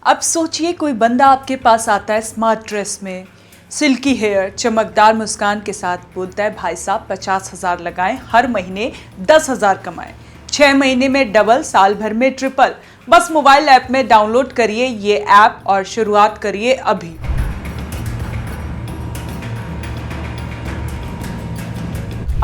अब सोचिए कोई बंदा आपके पास आता है स्मार्ट ड्रेस में, सिल्की हेयर, चमकदार मुस्कान के साथ, बोलता है भाई साहब 50,000 लगाएं, हर महीने 10,000 कमाएं, 6 महीने में डबल, साल भर में ट्रिपल। बस मोबाइल ऐप में डाउनलोड करिए ये ऐप और शुरुआत करिए अभी।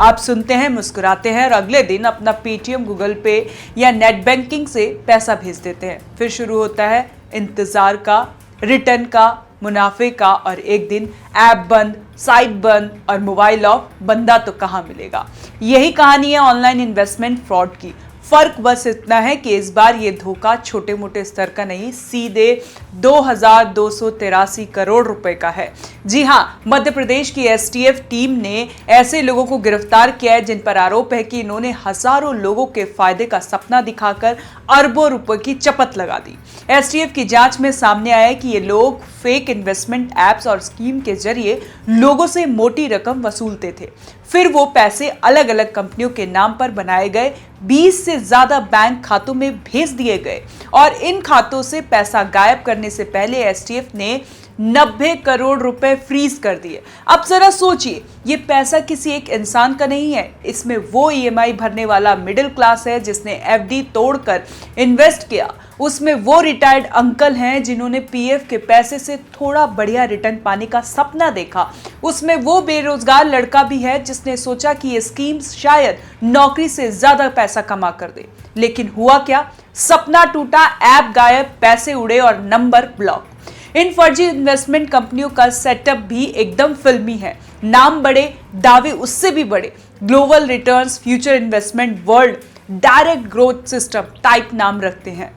आप सुनते हैं, मुस्कुराते हैं और अगले दिन अपना पेटीएम, गूगल पे या नेट बैंकिंग से पैसा भेज देते हैं। फिर शुरू होता है इंतजार का, रिटर्न का, मुनाफे का, और एक दिन ऐप बंद, साइट बंद और मोबाइल ऑफ। बंदा तो कहां मिलेगा। यही कहानी है ऑनलाइन इन्वेस्टमेंट फ्रॉड की। फर्क बस इतना है कि इस बार ये धोखा छोटे मोटे स्तर का नहीं, सीधे 2,283 करोड़ रुपए का है। जी हां, मध्य प्रदेश की एसटीएफ टीम ने ऐसे लोगों को गिरफ्तार किया है जिन पर आरोप है कि इन्होंने हजारों लोगों के फायदे का सपना दिखाकर अरबों रुपए की चपत लगा दी। एसटीएफ की जांच में सामने आया है कि ये लोग फेक इन्वेस्टमेंट एप्स और स्कीम के जरिए लोगों से मोटी रकम वसूलते थे। फिर वो पैसे अलग अलग कंपनियों के नाम पर बनाए गए, 20 से ज्यादा बैंक खातों में भेज दिए गए और इन खातों से पैसा गायब करने से पहले एसटीएफ ने 90 करोड़ रुपए फ्रीज कर दिए। अब जरा सोचिए, ये पैसा किसी एक इंसान का नहीं है, इसमें वो ईएमआई भरने वाला मिडिल क्लास है जिसने एफडी तोड़कर इन्वेस्ट किया, उसमें वो रिटायर्ड अंकल हैं जिन्होंने पीएफ के पैसे से थोड़ा बढ़िया रिटर्न पाने का सपना देखा, उसमें वो बेरोजगार लड़का भी है जिसने सोचा कि ये स्कीम्स शायद नौकरी से ज्यादा पैसा कमा कर दे। लेकिन हुआ क्या? सपना टूटा, ऐप गायब, पैसे उड़े और नंबर ब्लॉक। इन फर्जी इन्वेस्टमेंट कंपनियों का सेटअप भी एकदम फिल्मी है। नाम बड़े, दावे उससे भी बड़े। Global returns, future investment world, direct growth system type नाम रखते हैं।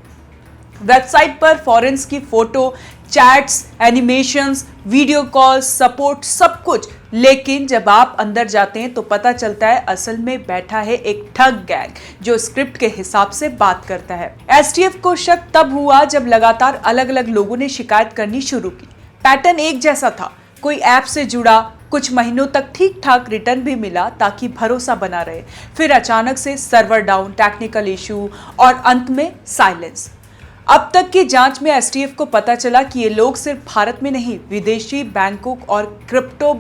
वेबसाइट पर फॉरेन्स की photo, chats, animations, video calls, support, सब कुछ। लेकिन जब आप अंदर जाते हैं तो पता चलता है असल में बैठा है एक ठग गैंग जो स्क्रिप्ट के हिसाब से बात करता है। एसटीएफ को शक तब हुआ जब लगातार अलग अलग लोगों ने शिकायत करनी शुरू की। पैटर्न एक जैसा था, कोई ऐप से जुड़ा, कुछ महीनों तक ठीक ठाक रिटर्न भी मिला ताकि भरोसा बना रहे, फिर अचानक से सर्वर डाउन, टेक्निकल इशू और अंत में साइलेंस। अब तक की जांच में एसटीएफ को पता चला कि ये लोग सिर्फ भारत में नहीं, विदेशी बैंकों और क्रिप्टो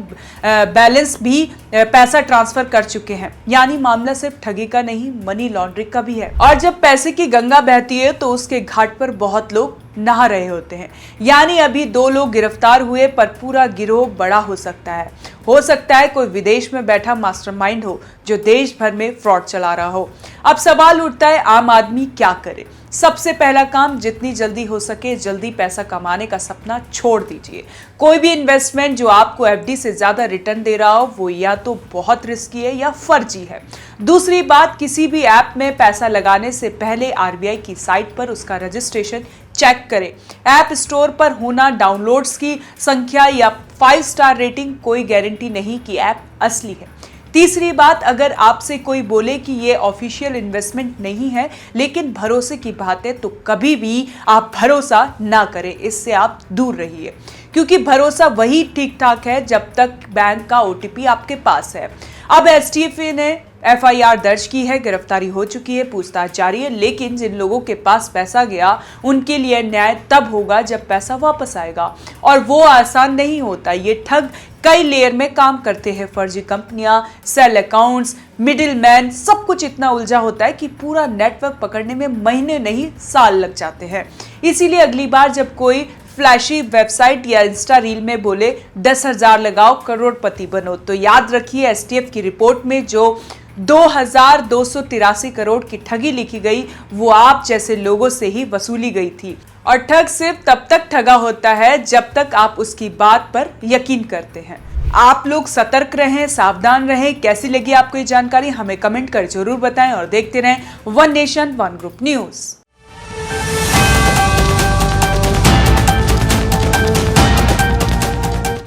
बैलेंस भी पैसा ट्रांसफर कर चुके हैं। यानी मामला सिर्फ ठगी का नहीं, मनी लॉन्ड्रिंग का भी है। और जब पैसे की गंगा बहती है तो उसके घाट पर बहुत लोग नहा रहे होते हैं। यानी अभी 2 लोग गिरफ्तार हुए पर पूरा गिरोह बड़ा हो सकता है। हो सकता है कोई विदेश में बैठा मास्टरमाइंड हो जो देश भर में फ्रॉड चला रहा हो। अब सवाल उठता है, आम आदमी क्या करे? सबसे पहला काम, जितनी जल्दी हो सके जल्दी पैसा कमाने का सपना छोड़ दीजिए। कोई भी इन्वेस्टमेंट जो आपको एफडी से ज्यादा रिटर्न दे रहा हो वो या तो बहुत रिस्की है या फर्जी है। दूसरी बात, किसी भी ऐप में पैसा लगाने से पहले आरबीआई की साइट पर उसका रजिस्ट्रेशन चेक करें। ऐप स्टोर पर होना, डाउनलोड्स की संख्या या 5 स्टार रेटिंग कोई गारंटी नहीं कि ऐप असली है। तीसरी बात, अगर आपसे कोई बोले कि ये ऑफिशियल इन्वेस्टमेंट नहीं है लेकिन भरोसे की बात है तो कभी भी आप भरोसा ना करें, इससे आप दूर रहिए। क्योंकि भरोसा वही ठीक ठाक है जब तक बैंक का ओटीपी आपके पास है। अब एसटीएफ ने एफआईआर दर्ज की है, गिरफ्तारी हो चुकी है, पूछताछ जारी है। लेकिन जिन लोगों के पास पैसा गया उनके लिए न्याय तब होगा जब पैसा वापस आएगा, और वो आसान नहीं होता। ये ठग कई लेयर में काम करते हैं। फर्जी कंपनियां, सेल अकाउंट्स, मिडिल मैन, सब कुछ इतना उलझा होता है कि पूरा नेटवर्क पकड़ने में महीने नहीं साल लग जाते हैं। इसीलिए अगली बार जब कोई फ्लैशी वेबसाइट या इंस्टा रील में बोले 10,000 लगाओ करोड़पति बनो, तो याद रखिए एसटीएफ की रिपोर्ट में जो 2,283 करोड़ की ठगी लिखी गई वो आप जैसे लोगों से ही वसूली गई थी। और ठग सिर्फ तब तक ठगा होता है जब तक आप उसकी बात पर यकीन करते हैं। आप लोग सतर्क रहें, सावधान रहें। कैसी लगी आपको ये जानकारी हमें कमेंट कर जरूर बताएं और देखते रहें one nation one group news.